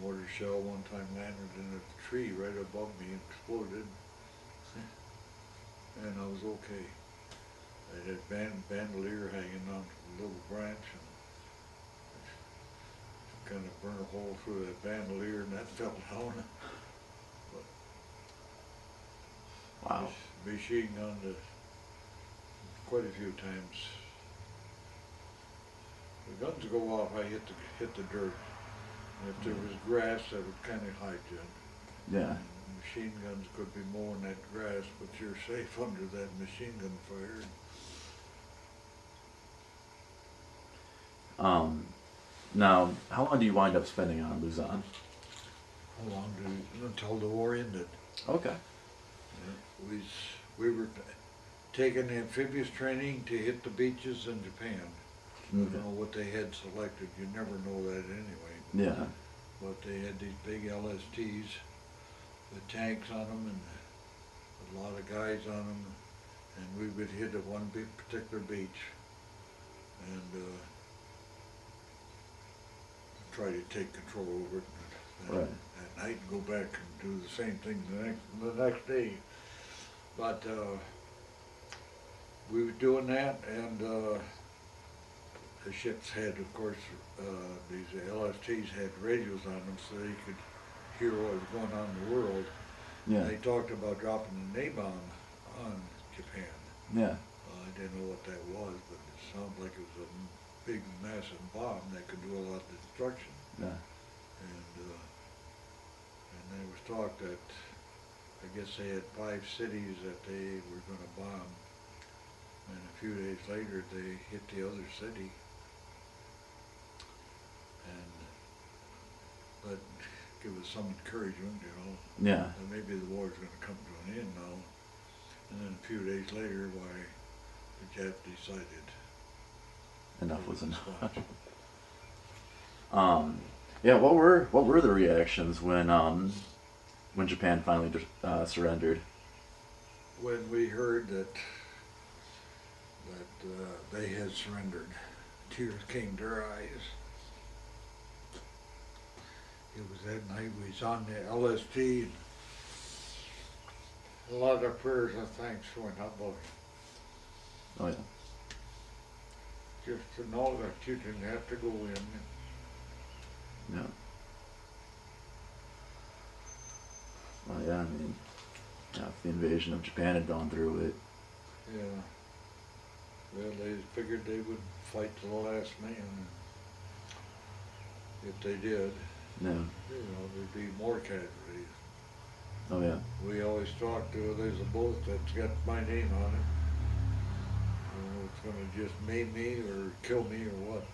S2: Mortar shell one time landed in a tree right above me and exploded. And I was okay. I had bandolier hanging on a little branch, and kind of burned a hole through that bandolier, and that fell down. But
S1: Wow.
S2: machine gunned quite a few times. The guns go off, I hit the dirt. And if there was grass, that would kind of hide you.
S1: Yeah.
S2: And machine guns could be mowing that grass, but you're safe under that machine gun fire.
S1: Now, how long do you wind up spending on Luzon?
S2: How long until the war ended?
S1: Okay.
S2: We were taking amphibious training to hit the beaches in Japan. I don't know what they had selected. You never know that anyway.
S1: Yeah.
S2: But they had these big LSTs with tanks on them and a lot of guys on them, and we would hit at one big particular beach and try to take control over it. And
S1: Right.
S2: at night go back and do the same thing the next day. But we were doing that, and the ships had, of course, these LSTs had radios on them so they could hear what was going on in the world.
S1: Yeah.
S2: They talked about dropping a napalm on Japan.
S1: Yeah.
S2: I didn't know what that was, but it sounded like it was a big, massive bomb that could do a lot of destruction.
S1: Yeah.
S2: And there was talk that, I guess they had 5 cities that they were going to bomb, and a few days later they hit the other city. And but give us some encouragement, you know.
S1: Yeah.
S2: That maybe the war's going to come to an end now. And then a few days later, why, the Jap decided
S1: Enough was enough.
S2: squash.
S1: Yeah. What were the reactions when Japan finally surrendered?
S2: When we heard that they had surrendered, tears came to our eyes. It was that night we was on the LST, and a lot of prayers and thanks went up, boy.
S1: Oh yeah.
S2: Just to know that you didn't have to go in.
S1: Yeah. Well, yeah. I mean, yeah, if the invasion of Japan had gone through, it.
S2: Yeah. Well, they figured they would fight to the last man. If they did,
S1: Yeah.
S2: you know, there'd be more casualties.
S1: Oh yeah.
S2: We always talk to, there's a boat that's got my name on it. You know, it's gonna just maim me or kill me or what.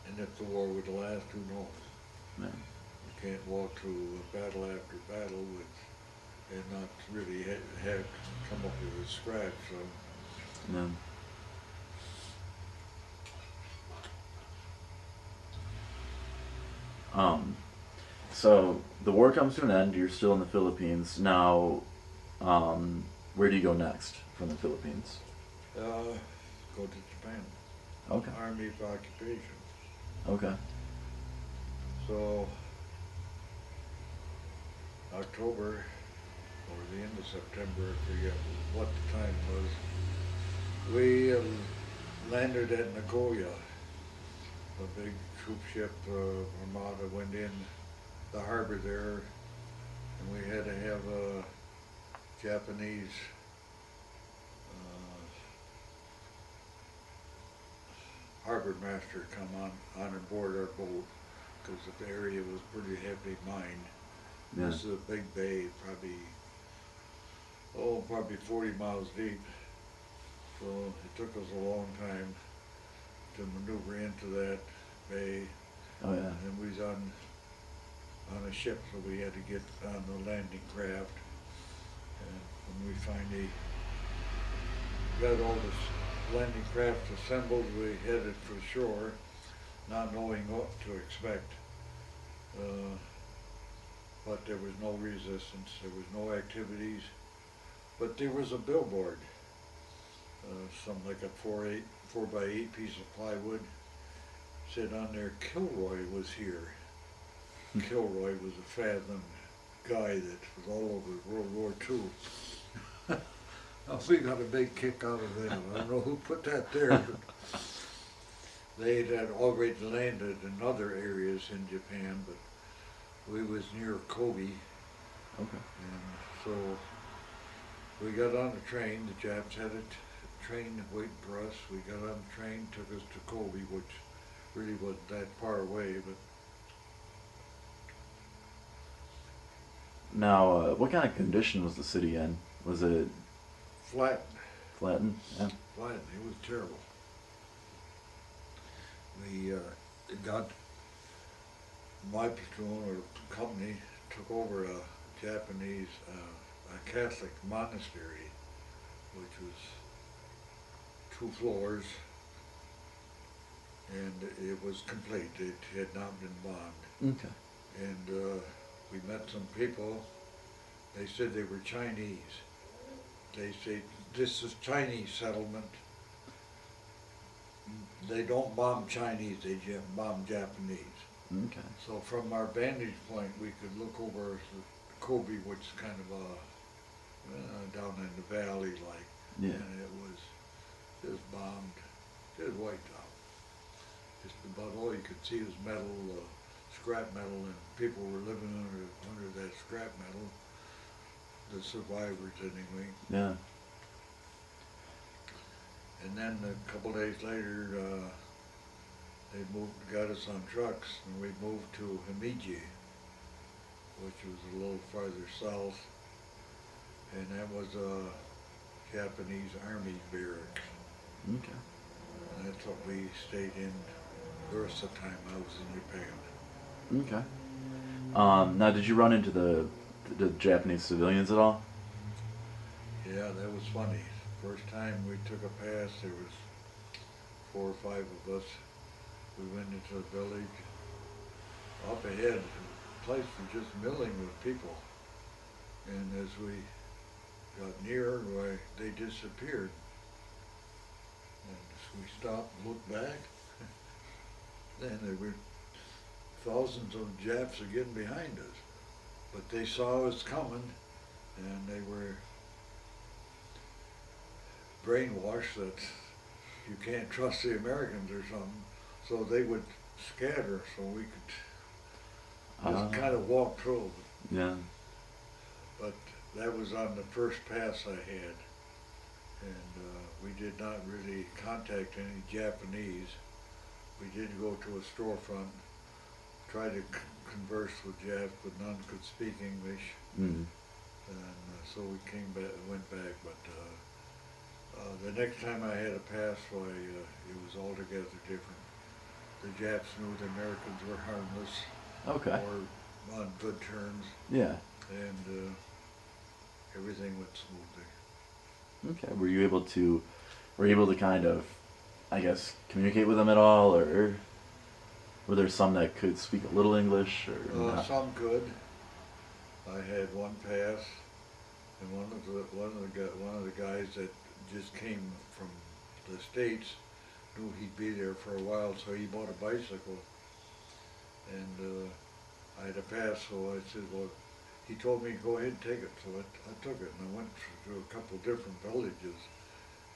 S2: And if the war would last, who knows?
S1: Yeah.
S2: You can't walk through battle after battle and not really have come up with a scratch, so.
S1: Yeah. So the war comes to an end. You're still in the Philippines now. Where do you go next from the Philippines?
S2: Go to Japan.
S1: Okay.
S2: Army of Occupation.
S1: Okay.
S2: So, October, or the end of September, I forget what the time was, we landed at Nagoya. A big troop ship, Armada, went in the harbor there, and we had to have a Japanese harbor master come on and board our boat, because the area was pretty heavily mined.
S1: Yeah.
S2: This is a big bay, probably 40 miles deep. So it took us a long time to maneuver into that bay.
S1: Oh yeah.
S2: And we was on a ship, so we had to get on the landing craft. And when we finally got all the landing craft assembled, we headed for shore, not knowing what to expect. But there was no resistance, there was no activities, but there was a billboard, something like a 4x8 piece of plywood, said on there, Kilroy was here. Kilroy was a fathom guy that was all over World War II. We got a big kick out of them. I don't know who put that there, but they had already landed in other areas in Japan, but we was near Kobe.
S1: Okay.
S2: And so we got on the train. The Japs had a train waiting for us. We got on the train, took us to Kobe, which really wasn't that far away, but
S1: Now, what kind of condition was the city in? Was it
S2: flat.
S1: flattened? Yeah.
S2: Flat. It was terrible. We got my platoon or company took over a Japanese, a Catholic monastery, which was 2 floors, and it was complete. It had not been bombed.
S1: Okay.
S2: And we met some people. They said they were Chinese. They said, this is Chinese settlement. They don't bomb Chinese, they bomb Japanese.
S1: Okay.
S2: So from our vantage point, we could look over Kobe, which is kind of down in the valley, like,
S1: Yeah.
S2: and it was just bombed, just wiped out. Just about all you could see was metal, scrap metal, and people were living under that scrap metal. The survivors, anyway.
S1: Yeah.
S2: And then a couple days later, they got us on trucks, and we moved to Himeji, which was a little farther south, and that was a Japanese army barracks.
S1: Okay.
S2: And that's what we stayed in The rest of the time I was in Japan.
S1: Okay. Now, did you run into the Japanese civilians at all?
S2: Yeah, that was funny. First time we took a pass, there was 4 or 5 of us. We went into the village. Up ahead, the place was just milling with people. And as we got near, why, they disappeared. And as we stopped and looked back, then there were thousands of Japs again behind us. But they saw us coming, and they were brainwashed that you can't trust the Americans or something. So they would scatter so we could just kind of walk through.
S1: Yeah.
S2: But that was on the first pass I had. And we did not really contact any Japanese. We did go to a storefront, try to converse with Japs, but none could speak English.
S1: Mm.
S2: And so we came back, went back. But the next time I had a pass, why, it was altogether different. The Japs knew the Americans were harmless.
S1: Okay.
S2: Or on good terms.
S1: Yeah.
S2: And everything went smoothly.
S1: Okay. Were you able to kind of, I guess, communicate with them at all, or were there some that could speak a little English, or not?
S2: Some could. I had one pass, and one of the guys that just came from the States knew he'd be there for a while, so he bought a bicycle. And I had a pass, so I said, well, he told me to go ahead and take it, so I took it, and I went through a couple different villages.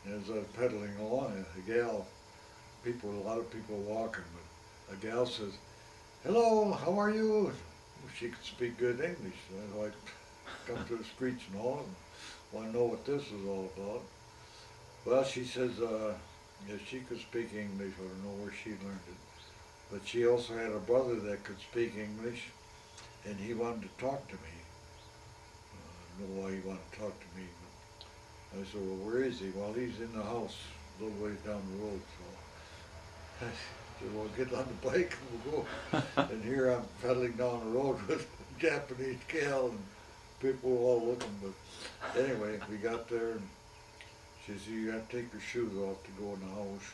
S2: And as I was pedaling along, a lot of people walking, but a gal says, "Hello, how are you?" Well, she could speak good English, so I come to the streets and all, and want to know what this is all about. Well, she says, yeah, she could speak English, I don't know where she learned it. But she also had a brother that could speak English, and he wanted to talk to me. I don't know why he wanted to talk to me, but I said, well, where is he? Well, he's in the house a little ways down the road, so I said, well, get on the bike and we'll go. And here I'm pedaling down the road with a Japanese gal, and people were all looking, but anyway, we got there, and she said, you have to take your shoes off to go in the house.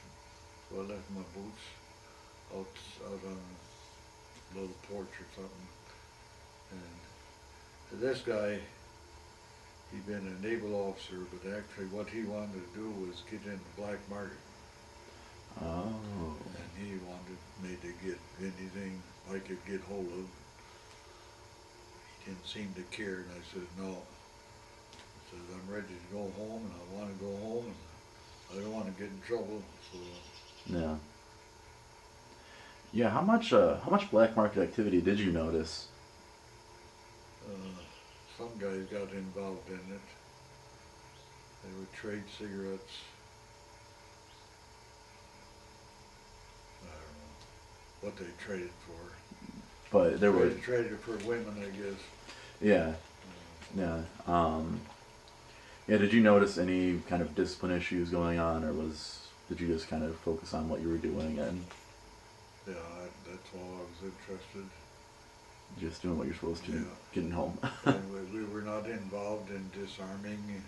S2: So I left my boots out on a little porch or something. And this guy, he'd been a naval officer, but actually what he wanted to do was get in the black market.
S1: Oh.
S2: And he wanted me to get anything I could get hold of. He didn't seem to care, and I said, no. I said, I'm ready to go home, and I want to go home, and I don't want to get in trouble, so.
S1: Yeah. Yeah, how much black market activity did you notice?
S2: Some guys got involved in it. They would trade cigarettes. I don't know what they traded for.
S1: But there were...
S2: They traded for women, I guess.
S1: Yeah. Yeah. Yeah, did you notice any kind of discipline issues going on, or did you just kind of focus on what you were doing and...
S2: Yeah, that's all I was interested.
S1: Just doing what you're supposed to,
S2: Yeah.
S1: getting home.
S2: And we were not involved in disarming.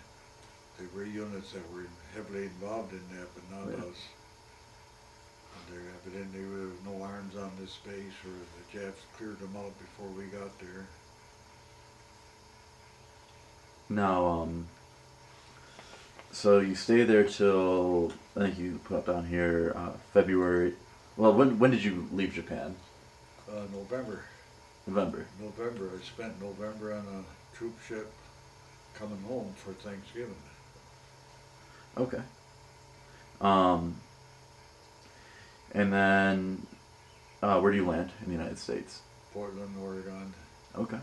S2: There were units that were heavily involved in that, but not
S1: Right.
S2: us. And there evidently were no arms on this base, or the Japs cleared them out before we got there.
S1: Now, so you stay there till, I think you put up down here, February. Well, when did you leave Japan?
S2: November.
S1: November.
S2: November. I spent November on a troop ship coming home for Thanksgiving.
S1: Okay. And then, where do you land in the United States?
S2: Portland, Oregon.
S1: Okay.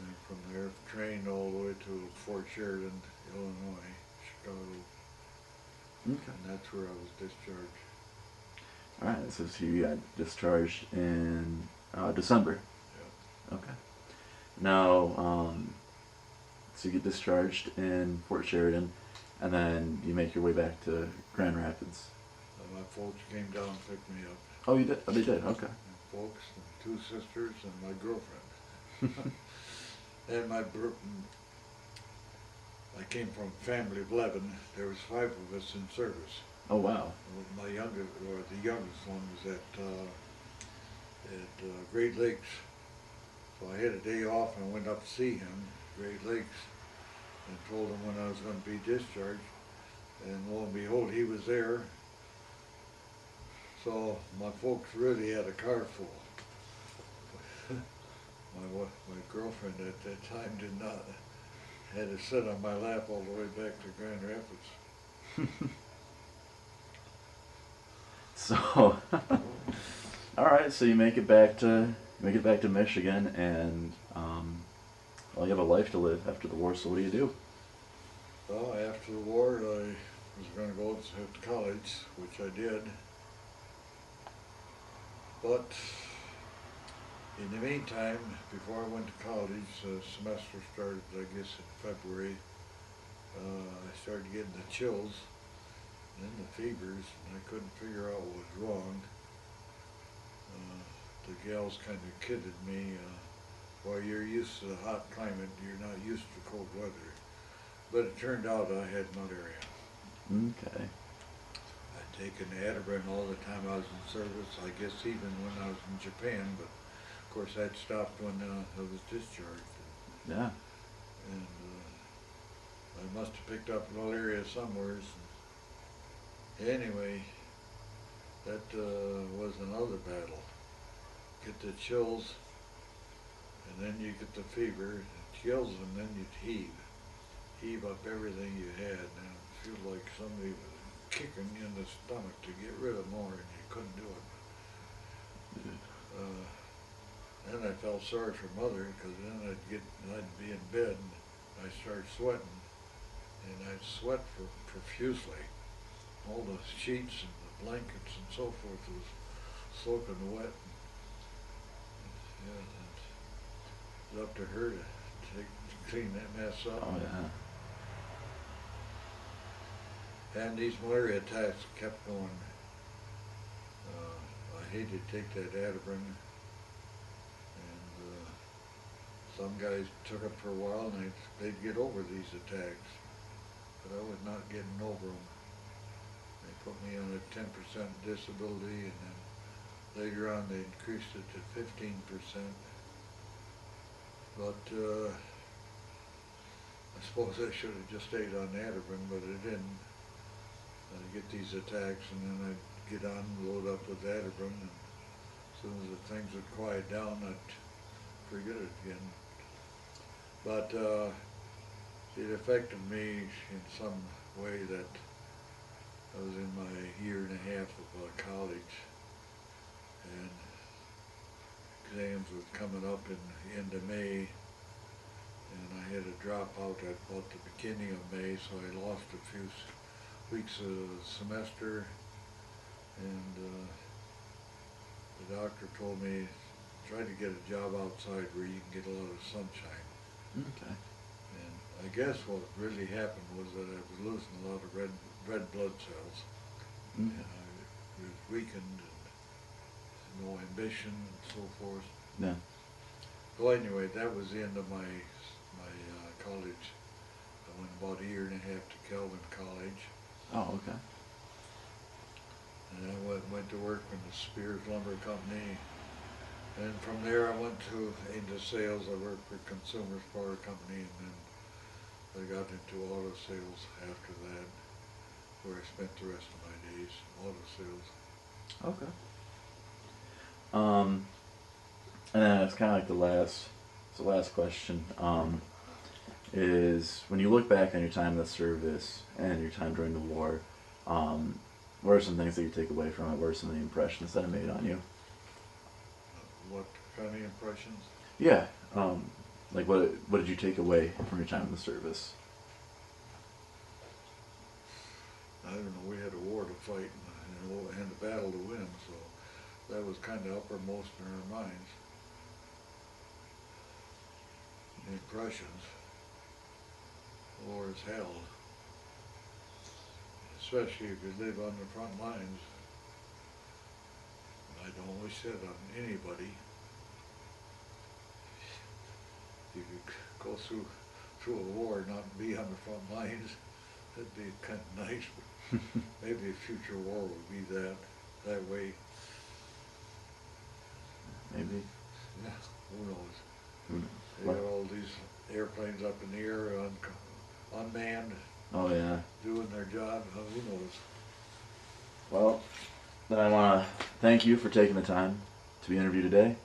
S2: And from there, trained all the way to Fort Sheridan, Illinois, Chicago.
S1: Okay.
S2: And that's where I was discharged.
S1: All right. So you got discharged in December.
S2: Yeah.
S1: Okay. Now, so you get discharged in Fort Sheridan, and then you make your way back to Grand Rapids.
S2: My folks came down and picked me up.
S1: Oh, you did? Oh, they did, okay.
S2: And folks, and 2 sisters, and my girlfriend. And I came from a family of 11. There was 5 of us in service.
S1: Oh, wow.
S2: My youngest, or the youngest one, was at Great Lakes. So I had a day off and went up to see him, Great Lakes, and told him when I was going to be discharged. And lo and behold, he was there. So my folks really had a car full. My girlfriend at that time did not. Had to sit on my lap all the way back to Grand Rapids.
S1: So, all right. So you make it back to Michigan, and well, you have a life to live after the war. So what do you do?
S2: Well, after the war, I was going to go to college, which I did. But in the meantime, before I went to college, the semester started, I guess, in February. I started getting the chills and the fevers, and I couldn't figure out what was wrong. The gals kind of kidded me, well, you're used to the hot climate, you're not used to cold weather. But it turned out I had malaria.
S1: Okay.
S2: I'd taken Ativan all the time I was in service, I guess even when I was in Japan, but of course that stopped when I was discharged.
S1: Yeah.
S2: And I must have picked up malaria somewhere. Anyway, that was another battle. Get the chills, and then you get the fever, the chills, and then you'd heave up everything you had, and it felt like somebody was kicking you in the stomach to get rid of more, and you couldn't do it. Then I felt sorry for Mother, because then I'd be in bed, and I'd start sweating, and I'd sweat profusely. All the sheets and the blankets and so forth was soaking wet. Yeah, it was up to her to clean that mess up.
S1: Oh, yeah.
S2: And these malaria attacks kept going. I hated to take that Ativan, and some guys took it for a while and they'd get over these attacks, but I was not getting over them. They put me on a 10% disability, and then later on they increased it to 15%. But I suppose I should have just stayed on Ativan, but I didn't. I'd get these attacks, and then I'd get on and load up with Ativan, and as soon as the things would quiet down, I'd forget it again. But it affected me in some way that I was in my year and a half of college, and exams were coming up in the end of May, and I had to drop out at about the beginning of May, so I lost a few weeks of the semester, and the doctor told me, try to get a job outside where you can get a lot of sunshine.
S1: Okay.
S2: And I guess what really happened was that I was losing a lot of red blood cells, and I was weakened, and no ambition and so forth.
S1: Yeah.
S2: So anyway, that was the end of my college. I went about a year and a half to Kelvin College.
S1: Oh, okay.
S2: And I went to work in the Spears Lumber Company. And from there I went into sales. I worked for Consumers Power Company, and then I got into auto sales after that, where I spent the rest of my days, auto sales.
S1: Okay. And then it's kind of like the last question, is when you look back on your time in the service and your time during the war, what are some things that you take away from it? What are some of the impressions that it made on you?
S2: What kind of impressions?
S1: Yeah. Like what did you take away from your time in the service?
S2: I don't know, we had a war to fight and a battle to win, so that was kind of uppermost in our minds. The impressions, war is hell, especially if you live on the front lines. I'd always said on anybody, you could go through a war and not be on the front lines, that'd be kind of nice, but maybe a future war would be that way.
S1: Maybe.
S2: Yeah, who knows?
S1: Who knows?
S2: They got all these airplanes up in the air, unmanned,
S1: Oh yeah.
S2: doing their job. Who knows?
S1: Well, then I want to thank you for taking the time to be interviewed today,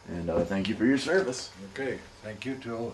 S1: and thank you for your service.
S2: Okay, thank you too.